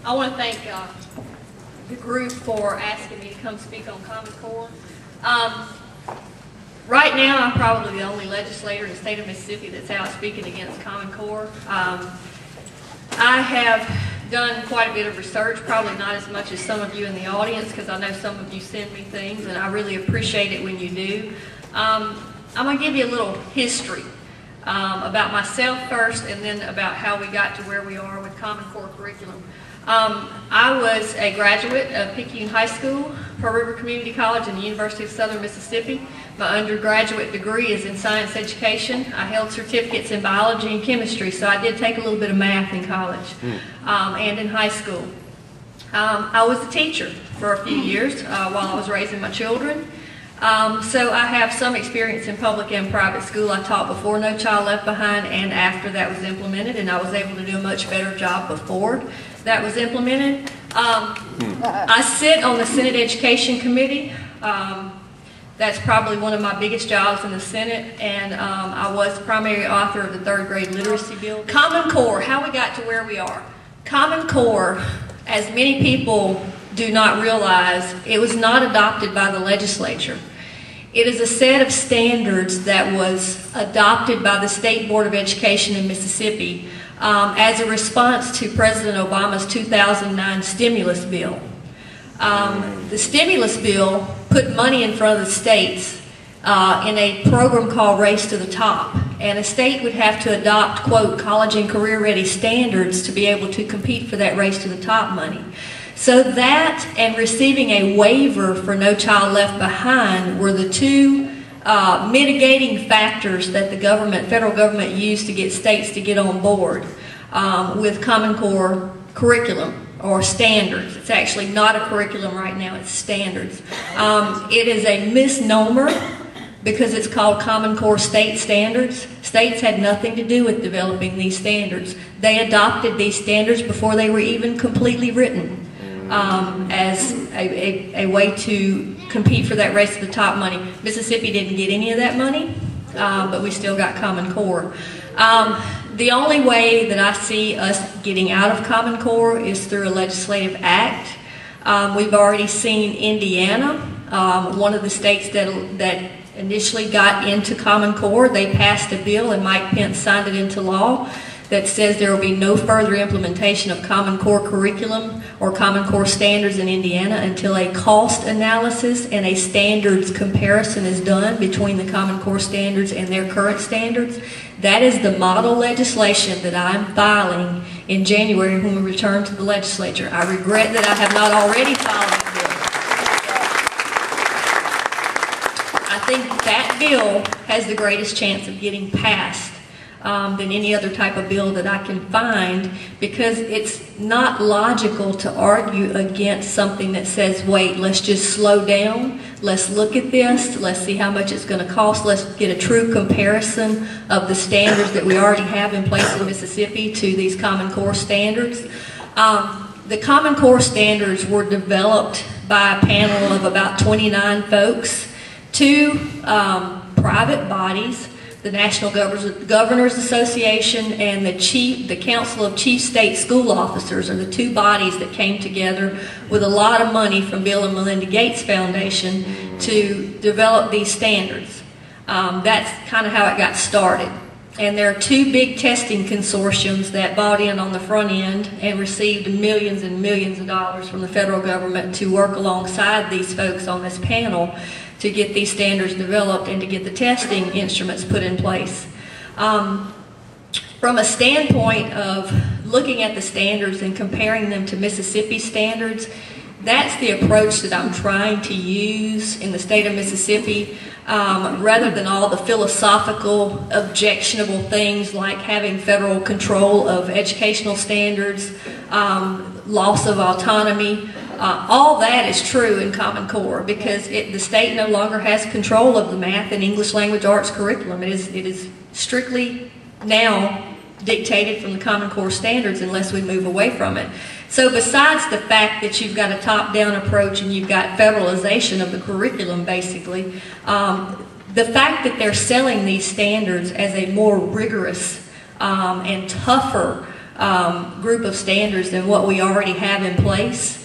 I want to thank the group for asking me to come speak on Common Core. Right now, I'm probably the only legislator in the state of Mississippi that's out speaking against Common Core. I have done quite a bit of research, probably not as much as some of you in the audience, because I know some of you send me things, and I really appreciate it when you do. I'm going to give you a little history about myself first, and then about how we got to where we are with Common Core curriculum. I was a graduate of Picayune High School, Pearl River Community College, and the University of Southern Mississippi. My undergraduate degree is in science education. I held certificates in biology and chemistry, so I did take a little bit of math in college and in high school. I was a teacher for a few years while I was raising my children. So I have some experience in public and private school. I taught before No Child Left Behind and after that was implemented, and I was able to do a much better job before that was implemented. I sit on the Senate Education Committee. That's probably one of my biggest jobs in the Senate, and I was the primary author of the third grade literacy bill. Common Core, how we got to where we are. Common Core, as many people do not realize, it was not adopted by the legislature. It is a set of standards that was adopted by the State Board of Education in Mississippi as a response to President Obama's 2009 stimulus bill. The stimulus bill put money in front of the states in a program called Race to the Top. And a state would have to adopt, quote, college and career ready standards to be able to compete for that Race to the Top money. So that and receiving a waiver for No Child Left Behind were the two mitigating factors that the federal government used to get states to get on board with Common Core curriculum or standards. It's actually not a curriculum right now, it's standards. It is a misnomer because it's called Common Core state standards. States had nothing to do with developing these standards. They adopted these standards before they were even completely written. As a way to compete for that Race to the Top money. Mississippi didn't get any of that money, but we still got Common Core. The only way that I see us getting out of Common Core is through a legislative act. We've already seen Indiana, one of the states that initially got into Common Core. They passed a bill and Mike Pence signed it into law that says there will be no further implementation of Common Core curriculum or Common Core standards in Indiana until a cost analysis and a standards comparison is done between the Common Core standards and their current standards. That is the model legislation that I'm filing in January when we return to the legislature. I regret that I have not already filed a bill. I think that bill has the greatest chance of getting passed than any other type of bill that I can find, because it's not logical to argue against something that says, wait, let's just slow down, let's look at this, let's see how much it's going to cost, let's get a true comparison of the standards that we already have in place in Mississippi to these Common Core standards. The Common Core standards were developed by a panel of about 29 folks, two private bodies, the National Governors Association and the Council of Chief State School Officers are the two bodies that came together with a lot of money from Bill and Melinda Gates Foundation to develop these standards. That's kind of how it got started. And there are two big testing consortiums that bought in on the front end and received millions and millions of dollars from the federal government to work alongside these folks on this panel to get these standards developed and to get the testing instruments put in place. From a standpoint of looking at the standards and comparing them to Mississippi standards, that's the approach that I'm trying to use in the state of Mississippi, rather than all the philosophical, objectionable things like having federal control of educational standards, loss of autonomy. All that is true in Common Core because the state no longer has control of the math and English language arts curriculum. It is strictly now dictated from the Common Core standards unless we move away from it. So besides the fact that you've got a top-down approach and you've got federalization of the curriculum basically, the fact that they're selling these standards as a more rigorous and tougher group of standards than what we already have in place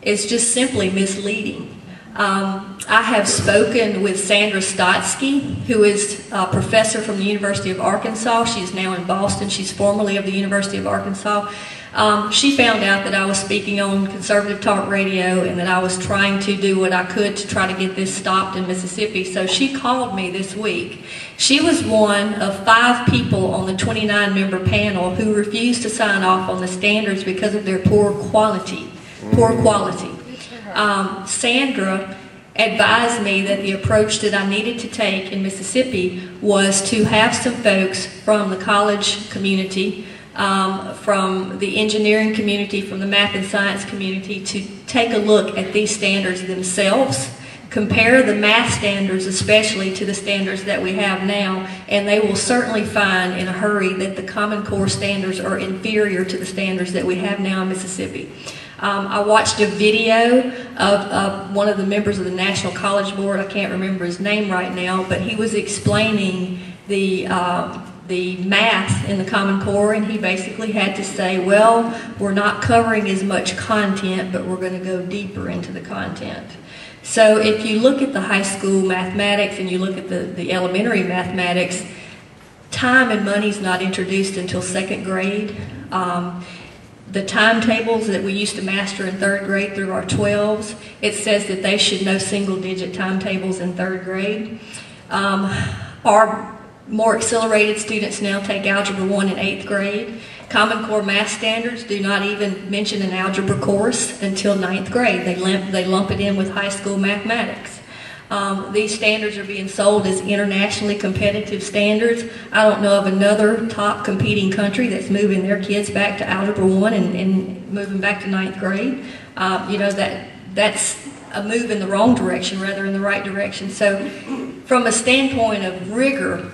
is just simply misleading. I have spoken with Sandra Stotsky, who is a professor from the University of Arkansas. She's now in Boston. She's formerly of the University of Arkansas. She found out that I was speaking on conservative talk radio and that I was trying to do what I could to try to get this stopped in Mississippi. So she called me this week. She was one of 5 people on the 29-member panel who refused to sign off on the standards because of their poor quality. Sandra advised me that the approach that I needed to take in Mississippi was to have some folks from the college community, from the engineering community, from the math and science community to take a look at these standards themselves, compare the math standards especially to the standards that we have now, and they will certainly find in a hurry that the Common Core standards are inferior to the standards that we have now in Mississippi. I watched a video of one of the members of the National College Board. I can't remember his name right now, but he was explaining the math in the Common Core, and he basically had to say, well, we're not covering as much content, but we're going to go deeper into the content. So if you look at the high school mathematics and you look at the elementary mathematics, time and money is not introduced until 2nd grade. The timetables that we used to master in 3rd grade through our 12s, it says that they should know single-digit timetables in 3rd grade. Our more accelerated students now take Algebra 1 in 8th grade. Common Core math standards do not even mention an algebra course until 9th grade. They lump it in with high school mathematics. These standards are being sold as internationally competitive standards. I don't know of another top competing country that's moving their kids back to Algebra 1 and moving back to 9th grade. You know, that's a move in the wrong direction rather than the right direction. So from a standpoint of rigor,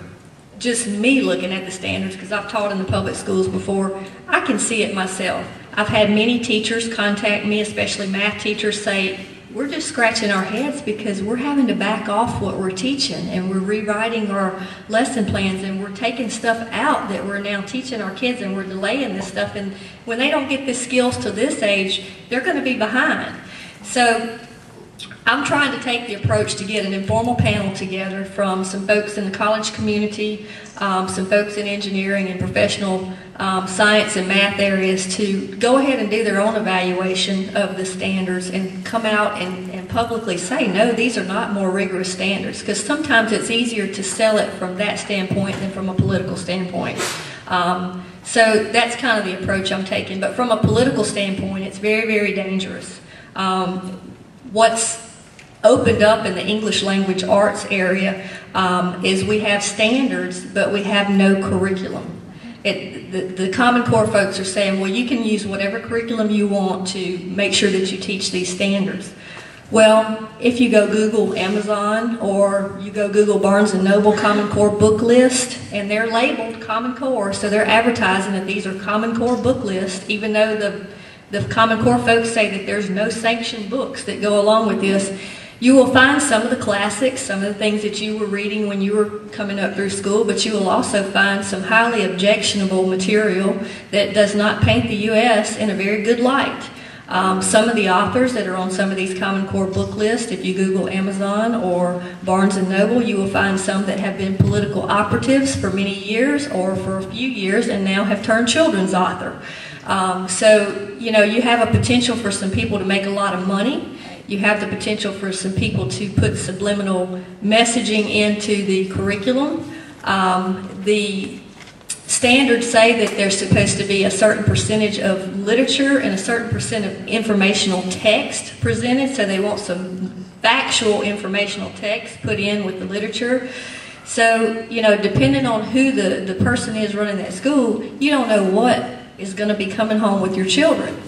just me looking at the standards, because I've taught in the public schools before, I can see it myself. I've had many teachers contact me, especially math teachers, say, we're just scratching our heads because we're having to back off what we're teaching, and we're rewriting our lesson plans, and we're taking stuff out that we're now teaching our kids, and we're delaying this stuff. And when they don't get the skills to this age, they're going to be behind. So I'm trying to take the approach to get an informal panel together from some folks in the college community, some folks in engineering and professional science and math areas to go ahead and do their own evaluation of the standards and come out and publicly say, no, these are not more rigorous standards, because sometimes it's easier to sell it from that standpoint than from a political standpoint. So that's kind of the approach I'm taking. But from a political standpoint, it's very, very dangerous. What's opened up in the English language arts area is we have standards, but we have no curriculum. The Common Core folks are saying, well, you can use whatever curriculum you want to make sure that you teach these standards. Well, if you go Google Amazon or you go Google Barnes & Noble Common Core book list, and they're labeled Common Core, so they're advertising that these are Common Core book lists, even though the Common Core folks say that there's no sanctioned books that go along with this. You will find some of the classics, some of the things that you were reading when you were coming up through school, but you will also find some highly objectionable material that does not paint the U.S. in a very good light. Some of the authors that are on some of these Common Core book lists, if you Google Amazon or Barnes & Noble, you will find some that have been political operatives for many years or for a few years and now have turned children's author. So, you know, you have a potential for some people to make a lot of money. You have the potential for some people to put subliminal messaging into the curriculum. The standards say that there's supposed to be a certain percentage of literature and a certain percent of informational text presented, so they want some factual informational text put in with the literature. So, you know, depending on who the person is running that school, you don't know what is going to be coming home with your children.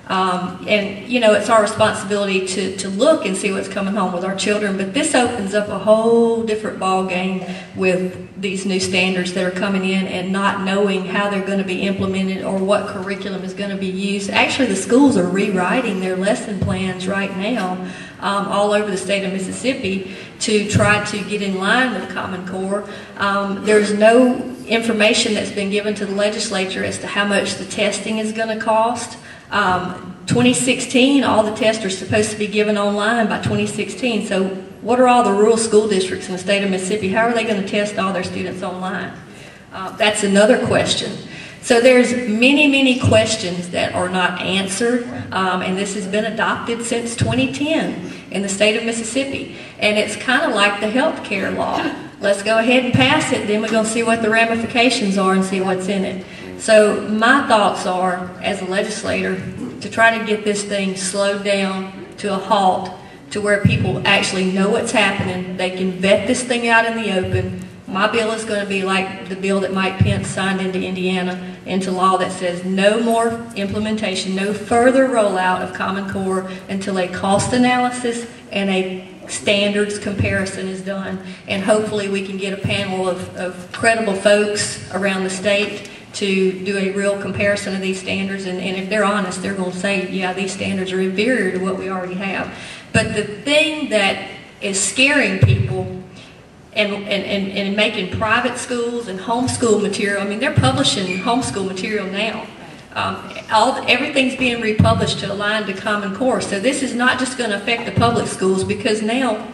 And, you know, it's our responsibility to look and see what's coming home with our children, but this opens up a whole different ball game with these new standards that are coming in and not knowing how they're going to be implemented or what curriculum is going to be used. Actually, the schools are rewriting their lesson plans right now all over the state of Mississippi to try to get in line with Common Core. There's no information that's been given to the legislature as to how much the testing is going to cost. 2016, all the tests are supposed to be given online by 2016. So what are all the rural school districts in the state of Mississippi? How are they going to test all their students online? That's another question. So there's many questions that are not answered, and this has been adopted since 2010 in the state of Mississippi. And it's kind of like the health care law. Let's go ahead and pass it, then we're going to see what the ramifications are and see what's in it. So my thoughts are, as a legislator, to try to get this thing slowed down to a halt to where people actually know what's happening. They can vet this thing out in the open. My bill is going to be like the bill that Mike Pence signed into Indiana, into law, that says no more implementation, no further rollout of Common Core until a cost analysis and a standards comparison is done. And hopefully we can get a panel of credible folks around the state to do a real comparison of these standards, and if they're honest, they're going to say, yeah, these standards are inferior to what we already have. But the thing that is scaring people and making private schools and homeschool material, I mean, they're publishing homeschool material now. Everything's being republished to align to Common Core. So this is not just going to affect the public schools, because now,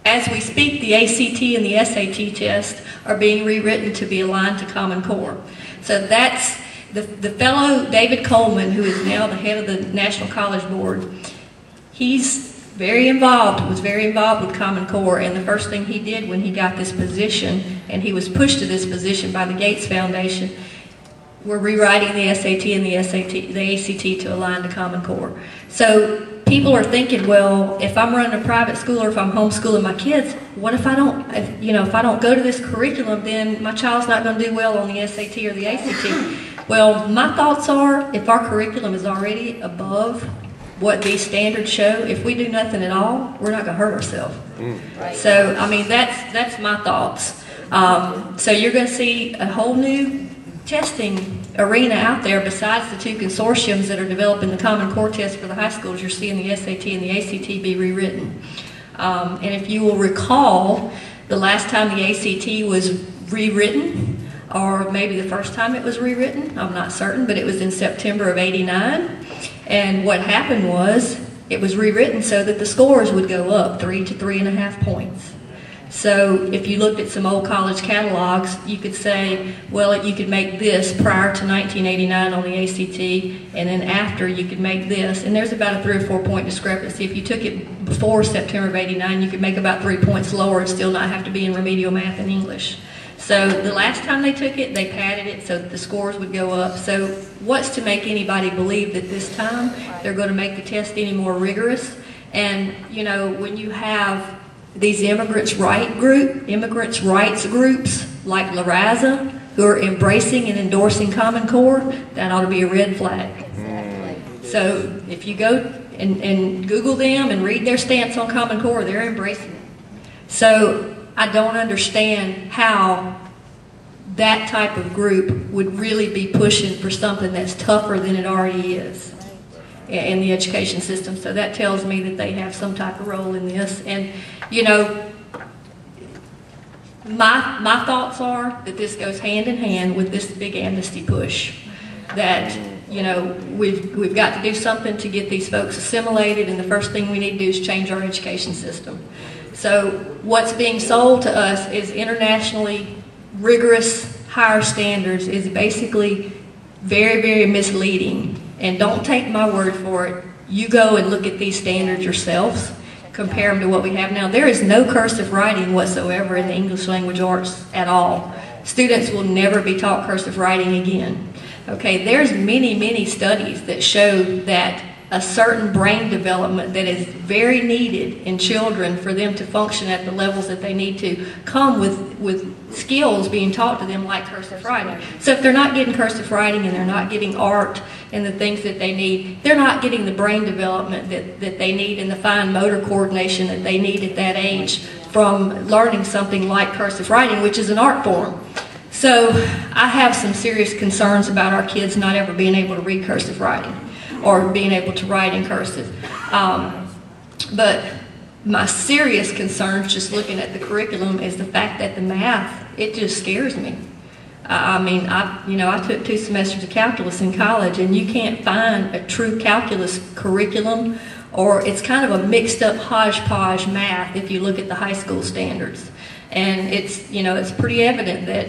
as we speak, the ACT and the SAT tests are being rewritten to be aligned to Common Core. So that's the fellow David Coleman, who is now the head of the National College Board. He's was very involved with Common Core, and the first thing he did when he got this position, and he was pushed to this position by the Gates Foundation, we're rewriting the SAT and the ACT to align to Common Core. So people are thinking, well, if I'm running a private school or if I'm homeschooling my kids, what if I don't, if I don't go to this curriculum, then my child's not going to do well on the SAT or the ACT. Well, my thoughts are, if our curriculum is already above what these standards show, if we do nothing at all, we're not going to hurt ourselves. Right. So, I mean, that's my thoughts. So you're going to see a whole new testing arena out there besides the two consortiums that are developing the Common Core test for the high schools. You're seeing the SAT and the ACT be rewritten. And if you will recall, the last time the ACT was rewritten, or maybe the first time it was rewritten, I'm not certain, but it was in September of '89. And what happened was, it was rewritten so that the scores would go up 3 to 3.5 points. So if you looked at some old college catalogs, you could say, well, you could make this prior to 1989 on the ACT, and then after you could make this. And there's about a 3 or 4 point discrepancy. If you took it before September of '89, you could make about 3 points lower and still not have to be in remedial math and English. So the last time they took it, they padded it so that the scores would go up. So what's to make anybody believe that this time they're going to make the test any more rigorous? And, when you have these immigrants' rights groups like La Raza, who are embracing and endorsing Common Core, that ought to be a red flag. Exactly. So if you go and Google them and read their stance on Common Core, they're embracing it. So I don't understand how that type of group would really be pushing for something that's tougher than it already is in the education system. So that tells me that they have some type of role in this. And, my thoughts are that this goes hand in hand with this big amnesty push. That, we've got to do something to get these folks assimilated, and the first thing we need to do is change our education system. So what's being sold to us is internationally rigorous higher standards is basically very, very misleading. And don't take my word for it. You go and look at these standards yourselves, compare them to what we have now. There is no cursive writing whatsoever in the English language arts at all. Students will never be taught cursive writing again. Okay, there's many studies that show that a certain brain development that is very needed in children for them to function at the levels that they need to come with skills being taught to them like cursive writing. So if they're not getting cursive writing and they're not getting art and the things that they need. They're not getting the brain development that they need and the fine motor coordination that they need at that age from learning something like cursive writing, which is an art form. So I have some serious concerns about our kids not ever being able to read cursive writing or being able to write in cursive. But my serious concerns, just looking at the curriculum, is the fact that the math, it just scares me. I mean, I took 2 semesters of calculus in college, and you can't find a true calculus curriculum, or it's kind of a mixed up hodgepodge math if you look at the high school standards. And it's pretty evident that,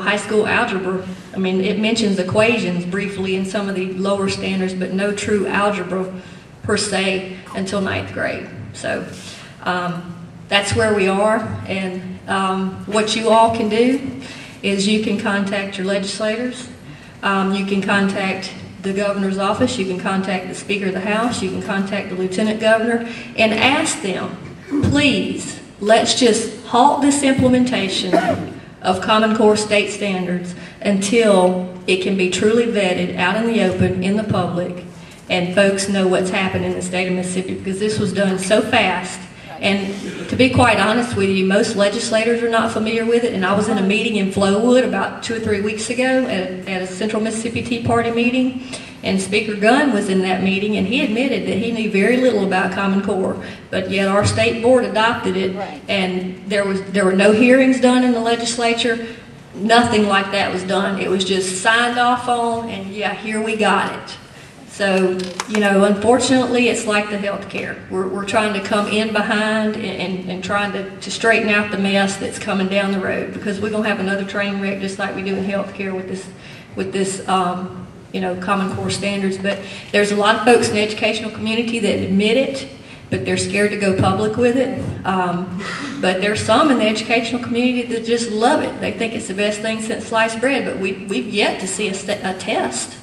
high school algebra, I mean, it mentions equations briefly in some of the lower standards, but no true algebra per se until 9th grade. So that's where we are, and what you all can do is you can contact your legislators, you can contact the governor's office, you can contact the Speaker of the House, you can contact the Lieutenant Governor, and ask them, please, let's just halt this implementation of Common Core state standards until it can be truly vetted out in the open, in the public, and folks know what's happened in the state of Mississippi, because this was done so fast. And to be quite honest with you, most legislators are not familiar with it. And I was in a meeting in Flowood about 2 or 3 weeks ago at a Central Mississippi Tea Party meeting, and Speaker Gunn was in that meeting, and he admitted that he knew very little about Common Core, but yet our state board adopted it, and there were no hearings done in the legislature. Nothing like that was done. It was just signed off on, and yeah, here we got it. So, unfortunately, it's like the health care. We're trying to come in behind and trying to straighten out the mess that's coming down the road, because we're going to have another train wreck just like we do in health care with this Common Core standards. But there's a lot of folks in the educational community that admit it, but they're scared to go public with it. But there's some in the educational community that just love it. They think it's the best thing since sliced bread, but we've yet to see a test.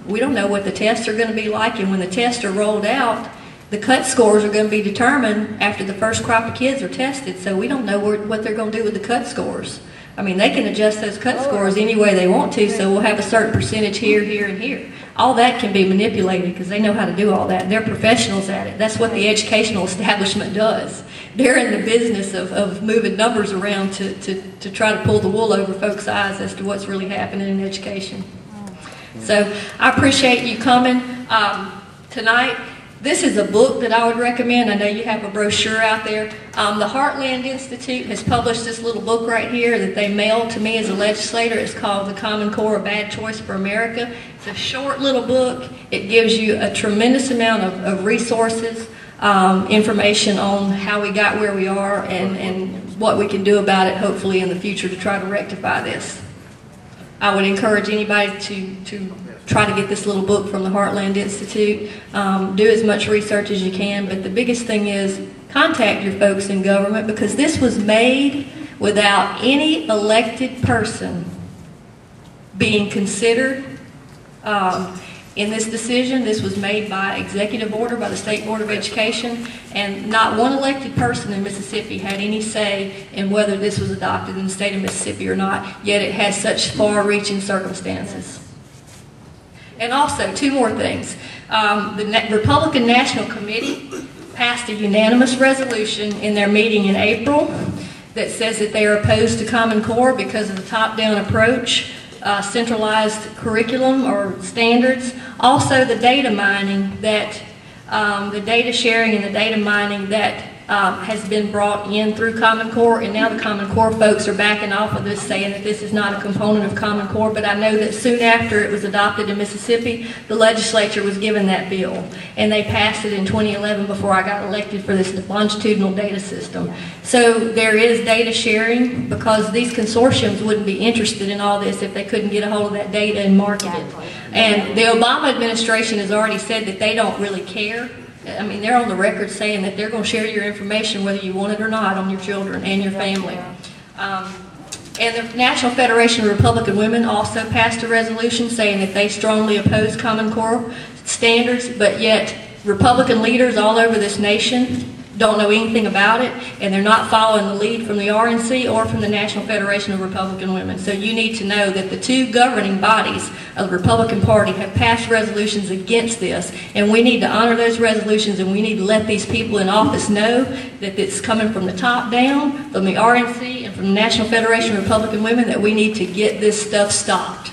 We don't know what the tests are going to be like, and when the tests are rolled out, the cut scores are going to be determined after the first crop of kids are tested, so we don't know what they're going to do with the cut scores. I mean, they can adjust those cut scores any way they want to, so we'll have a certain percentage here, here, and here. All that can be manipulated because they know how to do all that. They're professionals at it. That's what the educational establishment does. They're in the business of moving numbers around to try to pull the wool over folks' eyes as to what's really happening in education. So I appreciate you coming tonight. This is a book that I would recommend. I know you have a brochure out there. The Heartland Institute has published this little book right here that they mailed to me as a legislator. It's called The Common Core, A Bad Choice for America. It's a short little book. It gives you a tremendous amount of resources, information on how we got where we are and what we can do about it, hopefully in the future, to try to rectify this. I would encourage anybody to try to get this little book from the Heartland Institute. Do as much research as you can, but the biggest thing is contact your folks in government, because this was made without any elected person being considered in this decision. This was made by executive order by the State Board of Education, and not one elected person in Mississippi had any say in whether this was adopted in the state of Mississippi or not, yet it has such far-reaching circumstances. And also, 2 more things. The Republican National Committee passed a unanimous resolution in their meeting in April that says that they are opposed to Common Core because of the top-down approach, centralized curriculum or standards. Also, the data mining that, the data sharing and the data mining that has been brought in through Common Core, and now the Common Core folks are backing off of this, saying that this is not a component of Common Core. But I know that soon after it was adopted in Mississippi, the legislature was given that bill, and they passed it in 2011 before I got elected for this longitudinal data system. So there is data sharing, because these consortiums wouldn't be interested in all this if they couldn't get a hold of that data and market it. And the Obama administration has already said that they don't really care. I mean, they're on the record saying that they're going to share your information whether you want it or not on your children and your family. And the National Federation of Republican Women also passed a resolution saying that they strongly oppose Common Core standards, but yet Republican leaders all over this nation don't know anything about it, and they're not following the lead from the RNC or from the National Federation of Republican Women. So you need to know that the two governing bodies of the Republican Party have passed resolutions against this, and we need to honor those resolutions, and we need to let these people in office know that it's coming from the top down, from the RNC and from the National Federation of Republican Women, that we need to get this stuff stopped.